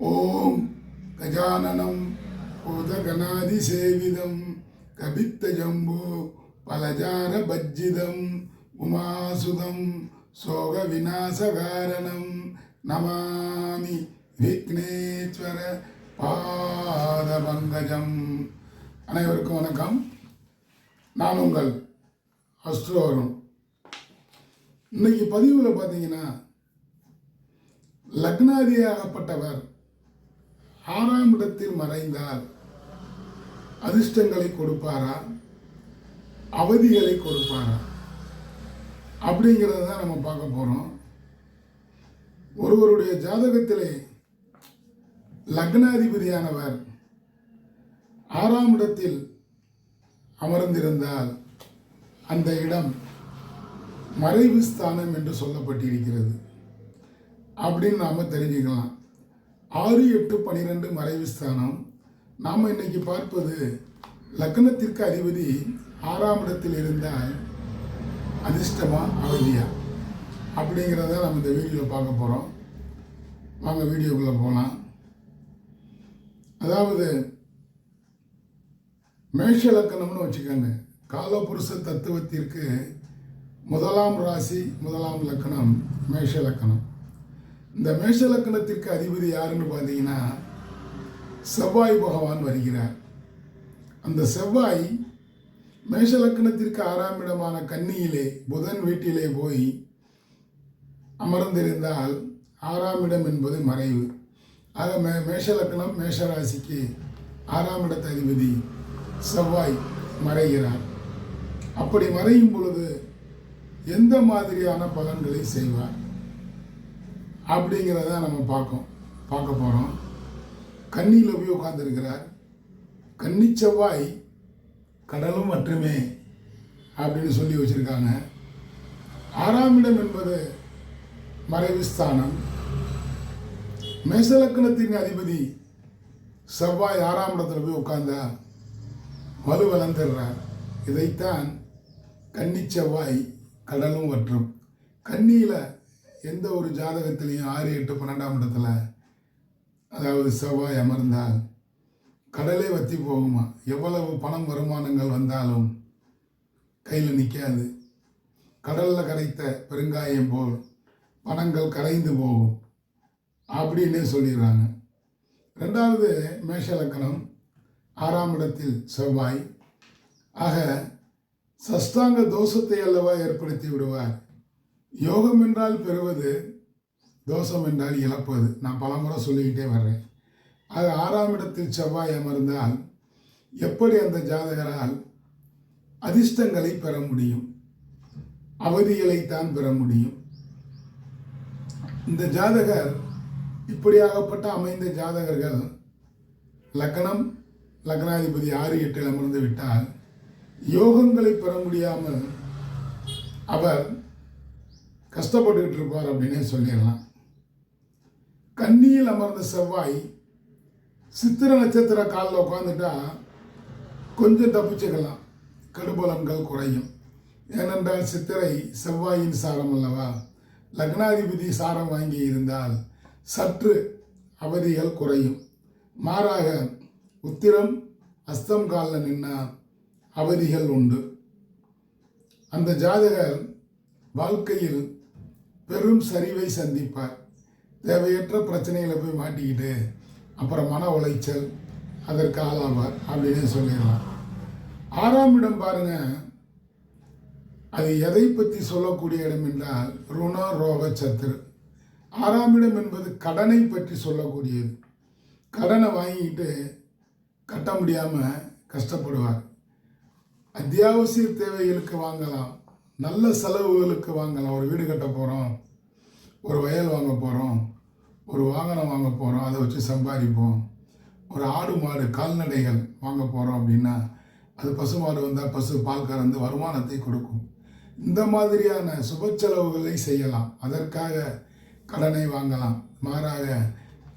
ஓம் கஜானனம் பூதகணாதிசேவிதம் கபித்தஜம்பு பலஜார பஜ்ஜிதம் உமாசுதம் சோக விநாசகாரணம் நமாமி விக்னேஸ்வர பாதபங்கஜம். அனைவருக்கும் வணக்கம். நான் உங்கள் அஸ்ட்ரோ அருண். இன்னைக்கு பதிவில் பார்த்தீங்கன்னா, லக்னாதியாகப்பட்டவர் 6ஆம் இடத்தில் மறைந்தால் அதிர்ஷ்டங்களை கொடுப்பாரா, அவதிகளை கொடுப்பாரா அப்படிங்கிறத தான் நம்ம பார்க்க போகிறோம். ஒருவருடைய ஜாதகத்திலே லக்னாதிபதியானவர் 6ஆம் இடத்தில் அமர்ந்திருந்தால் அந்த இடம் மறைவு ஸ்தானம் என்று சொல்லப்பட்டிருக்கிறது அப்படின்னு நாம் தெரிஞ்சுக்கலாம். 6, 8, 12 மறைவு ஸ்தானம். நாம் இன்னைக்கு பார்ப்பது லக்னத்திற்கு அதிபதி 6ஆம் இடத்தில் இருந்தால் அதிர்ஷ்டமா அவதியா அப்படிங்கிறத நம்ம இந்த வீடியோவில் பார்க்க போகிறோம். வாங்க வீடியோக்குள்ளே போகலாம். அதாவது மேஷ லக்கணம்னு வச்சுக்கோங்க. காலபுருஷ தத்துவத்திற்கு 1ஆம் ராசி 1ஆம் லக்கணம் மேஷ லக்கணம். இந்த மேஷ லக்கணத்திற்கு அதிபதி யாருன்னு பார்த்தீங்கன்னா செவ்வாய் பகவான் வருகிறார். அந்த செவ்வாய் மேஷ லக்கணத்திற்கு 6ஆம் இடமான கன்னியிலே புதன் வீட்டிலே போய் அமர்ந்திருந்தால் 6ஆம் இடம் என்பது மறைவு. ஆக மேஷ லக்கணம் மேஷ ராசிக்கு 6ஆம் இடத்த அதிபதி செவ்வாய் மறைகிறார். அப்படி மறையும் பொழுது எந்த மாதிரியான பலன்களை செய்வார் அப்படிங்கிறத நம்ம பார்க்க போகிறோம். கன்னியில் போய் உட்கார்ந்துருக்கிறார். கன்னி செவ்வாய் கடலும் மட்டுமே அப்படின்னு சொல்லி வச்சுருக்காங்க. 6ஆம் இடம் என்பது மறைவு ஸ்தானம். மேசலக்கணத்தின் அதிபதி செவ்வாய் 6ஆம் இடத்துல போய் உட்கார்ந்தா வலுவலந்துடுறார். இதைத்தான் கன்னி செவ்வாய் கடலும் வற்றும். கன்னியில் எந்த ஒரு ஜாதகத்திலையும் 6, 8, 12ஆம் இடத்துல அதாவது செவ்வாய் அமர்ந்தால் கடலே வற்றி போகுமா. எவ்வளவு பணம் வருமானங்கள் வந்தாலும் கையில் நிற்காது. கடலில் கரைத்த பெருங்காயம் போல் பணங்கள் கரைந்து போகும் அப்படின்னே சொல்லிடுறாங்க. 2வது மேஷ லக்கணம் 6ஆம் இடத்தில் செவ்வாய். ஆக சஷ்டாங்க தோஷத்தை அல்லவா ஏற்படுத்தி விடுவார். யோகம் என்றால் பெறுவது, தோஷம் என்றால் இழப்பது. நான் பலமுறை சொல்லிக்கிட்டே வர்றேன். ஆக 6ஆம் இடத்தில் செவ்வாய் அமர்ந்தால் எப்படி அந்த ஜாதகரால் அதிர்ஷ்டங்களை பெற முடியும், அவதிகளைத்தான் பெற முடியும். இந்த ஜாதகர் இப்படியாகப்பட்ட அமைந்த ஜாதகர்கள் லக்னம் லக்னாதிபதி 6, 8 அமர்ந்து விட்டால் யோகங்களை பெற முடியாமல் அவர் கஷ்டப்பட்டுக்கிட்டு இருப்பார் அப்படின்னே சொல்லிடலாம். கன்னியில் அமர்ந்த செவ்வாய் சித்திர நட்சத்திர காலில் உட்காந்துட்டா கொஞ்சம் தப்பிச்சுக்கலாம், கடுபலன்கள் குறையும். ஏனென்றால் சித்திரை செவ்வாயின் சாரம் அல்லவா. லக்னாதிபதி சாரம் வாங்கி இருந்தால் சற்று அவதிகள் குறையும். மாறாக உத்திரம் அஸ்தம் காலில் நின்னா அவதிகள் உண்டு. அந்த ஜாதகர் வாழ்க்கையில் பெரும் சரிவை சந்திப்பார். தேவையற்ற பிரச்சனைகளை போய் மாட்டிக்கிட்டு அப்புறம் மன உளைச்சல் அதற்கு ஆளாவார் அப்படின்னு சொல்லிடலாம். 6ஆம் இடம் பாருங்க, அது எதை பற்றி சொல்லக்கூடிய இடம் என்றால் ருண ரோக சத்துரு. 6ஆம் இடம் என்பது கடனை பற்றி சொல்லக்கூடியது. கடனை வாங்கிட்டு கட்ட முடியாமல் கஷ்டப்படுவார். அத்தியாவசிய தேவைகளுக்கு வாங்கலாம், நல்ல செலவுகளுக்கு வாங்கலாம். ஒரு வீடு கட்ட போகிறோம், ஒரு வயல் வாங்க போகிறோம், ஒரு வாகனம் வாங்க போகிறோம், அதை வச்சு சம்பாதிப்போம். ஒரு ஆடு மாடு கால்நடைகள் வாங்க போகிறோம் அப்படின்னா அது பசு மாடு வந்தால் பசு பால் கறந்து வருமானத்தை கொடுக்கும். இந்த மாதிரியான சுப செலவுகளை செய்யலாம். அதற்காக கடனை வாங்கலாம். மாறாக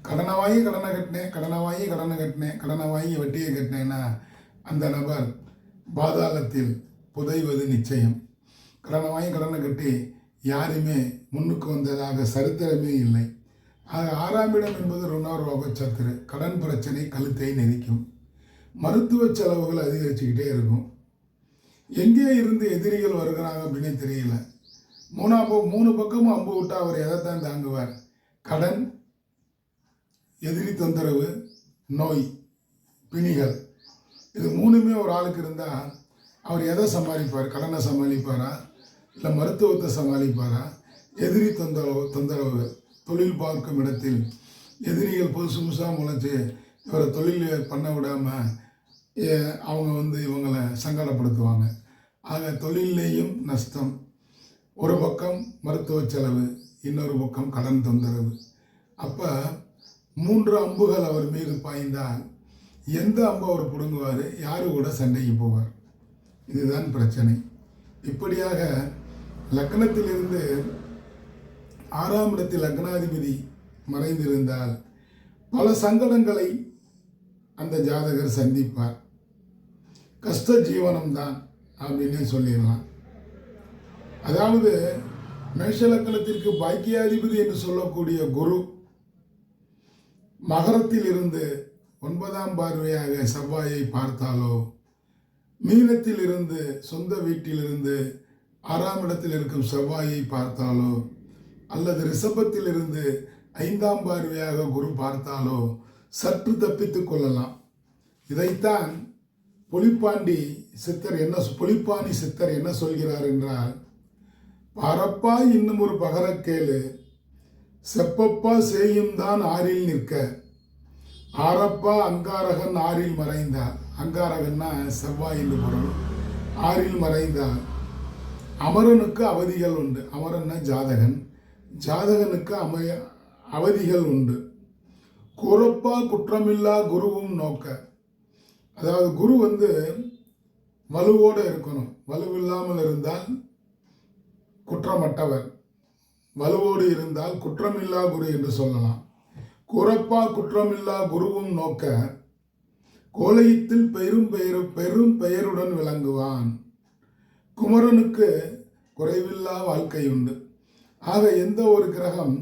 கடனை வாங்கி கடனை கட்டினேன், கடனை வாங்கி கடனை கட்டினேன், கடனை வாங்கி வட்டியை கட்டினேன்னா அந்த நபர் பாதாளத்தில் புதைவது நிச்சயம். கடனை வாங்கி கடனை கட்டி யாருமே முன்னுக்கு வந்ததாக சரித்திரமே இல்லை. அது 6ஆம் இடம் என்பது ருணரோக சத்துரு, கடன் பிரச்சனை கழுத்தை நெரிக்கும், மருத்துவ செலவுகள் அதிகரிச்சுக்கிட்டே இருக்கும். எங்கே இருந்து எதிரிகள் வருகிறாங்க அப்படின்னு தெரியல. மூணு பக்கமும் அம்பு விட்டா அவர் எதைத்தான் தாங்குவார்? கடன், எதிரி தொந்தரவு, நோய், பிணிகள், இது மூணுமே ஒரு ஆளுக்கு இருந்தால் அவர் எதை சமாளிப்பார்? கடனை சமாளிப்பாரா, இல்லை மருத்துவத்தை சமாளிப்பாரா? எதிரி தொந்தரவு, தொழில் பார்க்கும் இடத்தில் எதிரிகள் புதுசு புதுசாக முளைச்சி இவரை தொழில் பண்ண விடாமல் அவங்க இவங்களை சங்கடப்படுத்துவாங்க. ஆக தொழிலேயும் நஷ்டம். ஒரு பக்கம் மருத்துவ செலவு, இன்னொரு பக்கம் கடன் தொந்தரவு. அப்போ 3 அம்புகள் அவர் மீது பாய்ந்தால் எந்த அம்பு அவர் பிடுங்குவார்? யாரு கூட சண்டைக்கு போவார்? இதுதான் பிரச்சனை. இப்படியாக லக்னத்திலிருந்து 6ஆம் இடத்தில் லக்னாதிபதி மறைந்திருந்தால் பல சங்கடங்களை அந்த ஜாதகர் சந்திப்பார். கஷ்ட ஜீவனம்தான் அப்படின்னு சொல்லிடலாம். அதாவது மேஷ லக்னத்திற்கு பாக்கியாதிபதி என்று சொல்லக்கூடிய குரு மகரத்தில் இருந்து 9ஆம் பார்வையாக செவ்வாயை பார்த்தாலோ, மீனத்தில் இருந்து சொந்த வீட்டிலிருந்து 6ஆம் இடத்தில் இருக்கும் செவ்வாயை பார்த்தாலோ, அல்லது ரிஷபத்தில் இருந்து 5ஆம் பார்வையாக குரு பார்த்தாலோ சற்று தப்பித்துக் கொள்ளலாம். இதைத்தான் புலிப்பாணி சித்தர் என்ன சொல்கிறார் என்றால், பாரப்பா இன்னும் ஒரு பகரக்கேளு, செப்பப்பா சேயும் தான் ஆறில் நிற்க, ஆரப்பா அங்காரகன் ஆறில் மறைந்தார். அங்காரகன்னா செவ்வாய் என்று பொருள். ஆறில் மறைந்தார். அமரனுக்கு அவதிகள் உண்டு. அமரன்னா ஜாதகன், ஜாதகனுக்கு அவதிகள் உண்டு. குறப்பா குற்றமில்லா குருவும் நோக்க, அதாவது குரு வலுவோடு இருக்கணும். வலுவில்லாமல் இருந்தால் குற்றமற்றவர், வலுவோடு இருந்தால் குற்றமில்லா குரு என்று சொல்லலாம். குறப்பா குற்றமில்லா குருவும் நோக்க, கோலயத்தில் பெரும் பெயருடன் விளங்குவான். குமரனுக்கு குறைவில்லா வாழ்க்கை உண்டு. ஆக எந்த ஒரு கிரகம்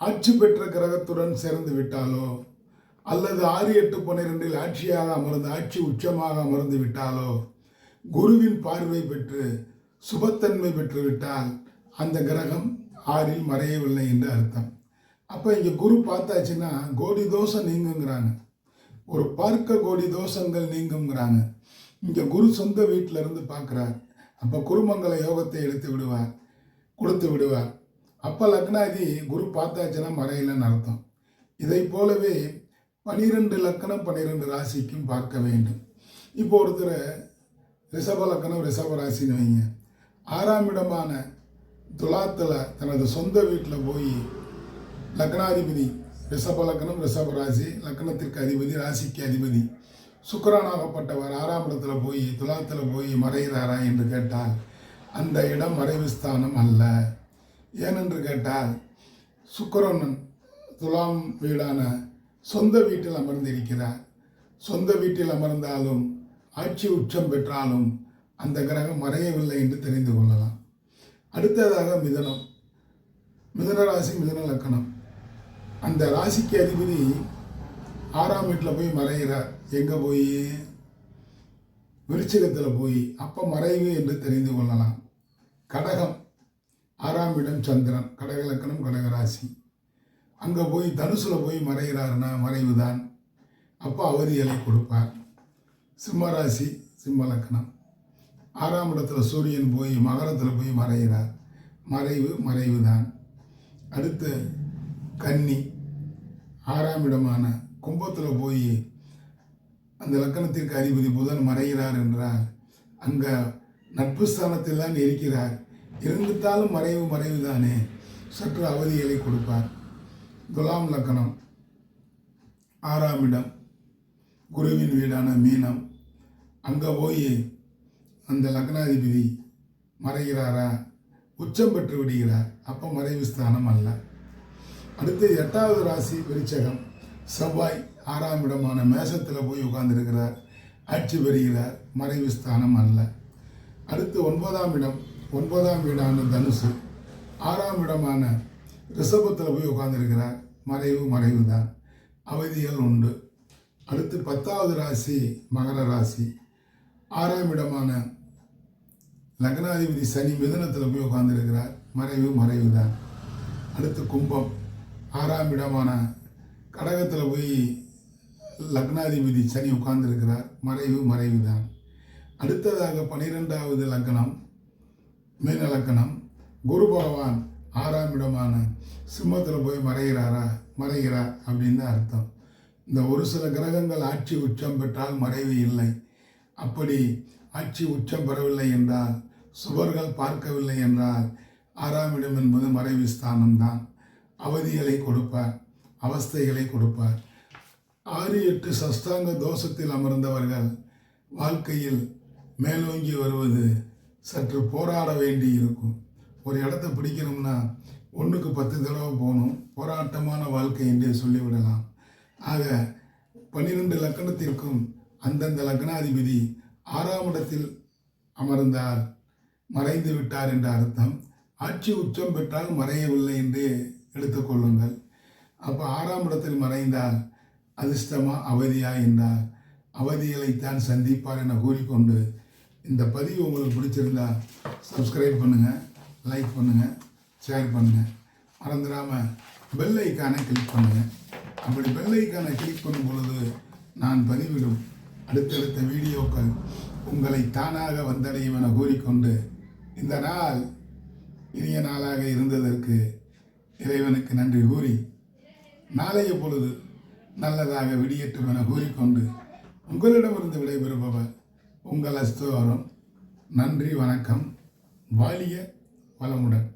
ஆட்சி பெற்ற கிரகத்துடன் சேர்ந்து விட்டாலோ, அல்லது 6, 8, 12 ஆட்சியாக அமர்ந்து ஆட்சி உச்சமாக அமர்ந்து விட்டாலோ, குருவின் பார்வை பெற்று சுபத்தன்மை பெற்றுவிட்டால் அந்த கிரகம் 6இல் மறையவில்லை என்று அர்த்தம். அப்போ இங்கே குரு பார்த்தாச்சுன்னா கோடி தோஷம் நீங்குங்கிறாங்க. ஒரு பார்க்க கோடி தோஷங்கள் நீங்குங்கிறாங்க. இங்கே குரு சொந்த வீட்டில் இருந்து பார்க்குறார். அப்போ குருமங்கல யோகத்தை கொடுத்து விடுவார். அப்போ லக்னாதி குரு பார்த்தாச்சுன்னா மறையலைன்னு அர்த்தம். இதை போலவே 12 லக்கணம் 12 ராசிக்கும் பார்க்க வேண்டும். இப்போ ஒருத்தர் ரிஷப லக்கணம் ரிஷப ராசின்னு வைங்க, 6ஆம் இடமான துலாத்தில் தனது சொந்த வீட்டில் போய் லக்னாதிபதி ரிஷப லக்கணம் ரிஷப ராசி, லக்கணத்திற்கு அதிபதி ராசிக்கு அதிபதி சுக்கிரனாகப்பட்டவர் 6ஆம் இடத்துல போய் துலாத்தில் போய் மறைகிறாரா என்று கேட்டால் அந்த இடம் மறைவு ஸ்தானம் அல்ல. ஏனென்று கேட்டால் சுக்கிரன் துலாம் வீடான சொந்த வீட்டில் அமர்ந்திருக்கிறார். சொந்த வீட்டில் அமர்ந்தாலும் ஆட்சி உச்சம் பெற்றாலும் அந்த கிரகம் மறையவில்லை என்று தெரிந்து கொள்ளலாம். அடுத்ததாக மிதுன ராசி மிதுன லக்கணம், அந்த ராசிக்கு அதிபதி 6ஆம் வீட்டில் போய் மறைகிறார். எங்கே போய்? விருச்சிகத்தில் போய். அப்போ மறைவு என்று தெரிந்து கொள்ளலாம். கடகம் 6ஆம் இடம் சந்திரன், கடக லக்கணம் கடக ராசி, அங்கே போய் தனுசில் போய் மறைகிறாருன்னா மறைவு தான். அப்போ அவதிகளை கொடுப்பார். சிம்ம ராசி சிம்ம லக்கணம், 6ஆம் இடத்துல சூரியன் போய் மகரத்தில் போய் மறைகிறார். மறைவு தான். அடுத்து கன்னி 6ஆம் இடமான கும்பத்தில் போய் அந்த லக்கணத்திற்கு அதிபதி புதன் மறைகிறார் என்றால் அங்கே நட்பு ஸ்தானத்தில் தான் இருக்கிறார். இருந்துட்டாலும் மறைவு தானே, சற்று அவதிகளை கொடுப்பார். துலாம் லக்கணம் 6ஆம் இடம் குருவின் வீடான மீனம், அங்கே போய் அந்த லக்னாதிபதி மறைகிறாரா, உச்சம் பெற்று விடுகிறார். அப்போ மறைவு ஸ்தானம் அல்ல. அடுத்து 8வது ராசி விருச்சகம், செவ்வாய் 6ஆம் இடமான மேசத்தில் போய் உட்கார்ந்துருக்கிறார், ஆட்சி பெறுகிறார். மறைவு ஸ்தானம் அல்ல. அடுத்து 9ஆம் இடம், 9ஆம் வீடான தனுசு, 6ஆம் இடமான ரிஷபத்தில் போய் உட்கார்ந்துருக்கிறார். மறைவு தான், அவதிகள் உண்டு. அடுத்து 10வது ராசி மகர ராசி. 6ஆம் இடமான லக்னாதிபதி சனி மிதுனத்தில் போய் உட்கார்ந்துருக்கிறார். மறைவு தான். அடுத்து கும்பம். 6ஆம் இடமான கடகத்தில் போய் லக்னாதிபதி சனி உட்கார்ந்துருக்கிறார். மறைவு தான். அடுத்ததாக 12வது லக்னம் மீன லக்னம். குரு பகவான் 6ஆம் இடமான சிம்மத்தில் போய் மறைகிறார் அப்படின்னு தான் அர்த்தம். இந்த ஒரு சில கிரகங்கள் ஆட்சி உச்சம் பெற்றால் மறைவு இல்லை. அப்படி ஆட்சி உச்சம் பெறவில்லை என்றால், சுபர்கள் பார்க்கவில்லை என்றால் 6ஆம் இடம் என்பது மறைவு ஸ்தானம்தான். அவதிகளை கொடுப்பார், அவஸ்தைகளை கொடுப்பார். 6, 8 சஷ்டாங்க தோஷத்தில் அமர்ந்தவர்கள் வாழ்க்கையில் மேலோங்கி வருவது சற்று போராட வேண்டி இருக்கும். ஒரு இடத்த பிடிக்கணும்னா 1க்கு 10 தடவை போகணும். போராட்டமான வாழ்க்கை என்றே சொல்லிவிடலாம். ஆக 12 லக்னத்திற்கும் அந்தந்த லக்னாதிபதி 6ஆம் இடத்தில் அமர்ந்தால் மறைந்து விட்டார் என்ற அர்த்தம். ஆட்சி உச்சம் பெற்றால் மறையவில்லை என்று எடுத்துக்கொள்ளுங்கள். அப்போ 6ஆம் இடத்தில் மறைந்தால் அதிர்ஷ்டமா அவதியா என்றால் அவதிகளைத்தான் சந்திப்பார் என கூறிக்கொண்டு, இந்த பதிவு உங்களுக்கு பிடிச்சிருந்தா சப்ஸ்கிரைப் பண்ணுங்கள், லைக் பண்ணுங்கள், ஷேர் பண்ணுங்கள். மறந்துடாமல் பெல் ஐக்கானை கிளிக் பண்ணுங்கள். அப்படி பெல் ஐக்கானை கிளிக் பண்ணும் பொழுது நான் பதிவிடும் அடுத்தடுத்த வீடியோக்கள் உங்களை தானாக வந்தடையும் என கூறிக்கொண்டு, இந்த நாள் இனிய நாளாக இருந்ததற்கு இறைவனுக்கு நன்றி கூறி, நாளைய பொழுது நல்லதாக விடியட்டும் என கூறிக்கொண்டு உங்களிடமிருந்து விடைபெறுபவர் உங்கள் அஸ்தோரம். நன்றி, வணக்கம். வாழிய வளமுடன்.